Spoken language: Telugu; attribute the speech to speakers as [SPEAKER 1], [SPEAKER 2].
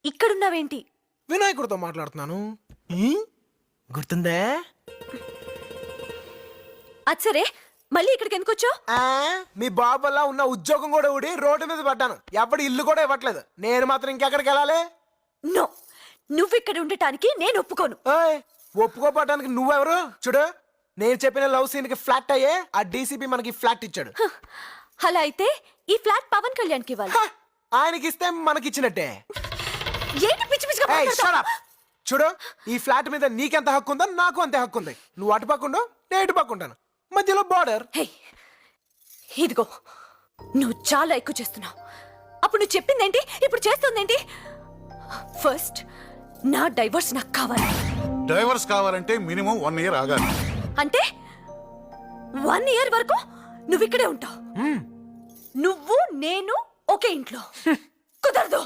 [SPEAKER 1] ఇక్కడున్నావేంటి?
[SPEAKER 2] వినాయకుడితో మాట్లాడుతున్నాను. గుర్తుందే?
[SPEAKER 1] అది సరే, మళ్ళీ ఇక్కడికి ఎందుకు వచ్చావు?
[SPEAKER 2] మీ బాబు వల్ల ఉన్న ఉద్యోగం కూడా ఊడి రోడ్డు మీద పడ్డాను. ఎవడి ఇల్లు కూడా ఇవ్వట్లేదు. నేను మాత్రం ఇంకెక్కడికి వెళ్ళాలి?
[SPEAKER 1] నో, నువ్వు ఇక్కడ ఉండటానికి నేను ఒప్పుకోను.
[SPEAKER 2] ఒప్పుకోపడడానికి నువ్వెవరు? చూడు, నేను చెప్పిన లవ్ సీన్ కి ఫ్లాట్ అయ్యే ఆ డీసీపీ మనకి ఫ్లాట్ ఇచ్చాడు.
[SPEAKER 1] అలా అయితే ఈ ఫ్లాట్ పవన్ కళ్యాణ్ కి ఇవ్వాలి.
[SPEAKER 2] ఆయనకి ఇస్తే మనకిచ్చినట్టే.
[SPEAKER 1] ఏంటి పిచ్చి పిచ్చిగా
[SPEAKER 2] Hey,
[SPEAKER 1] మాట్లాడతావ్?
[SPEAKER 2] shut up. చూడు, ఈ ఫ్లాట్ మీద నీకెంత హక్కు ఉందో నాకు అంతే హక్కు ఉంది. నువ్వు అటు పక్కుండో నేను ఇటు పక్కుంటాను. మధ్యలో బార్డర్.
[SPEAKER 1] హే, ఇదిగో నువ్వు చాలా ఎక్కువ చేస్తున్నావు. అప్పుడు నువ్వు చెప్పిందేంటి, ఇప్పుడు చేస్తుందేంటి? ఫస్ట్ నా డైవర్స్ నాకు కావాలి.
[SPEAKER 3] డైవర్స్ కావాలంటే మినిమం 1 year ఆగాలి.
[SPEAKER 1] అంటే 1 year వరకు నువ్వు ఇక్కడే ఉంటావు. నువ్వు నేను ఒకే ఇంట్లో కుదరదు.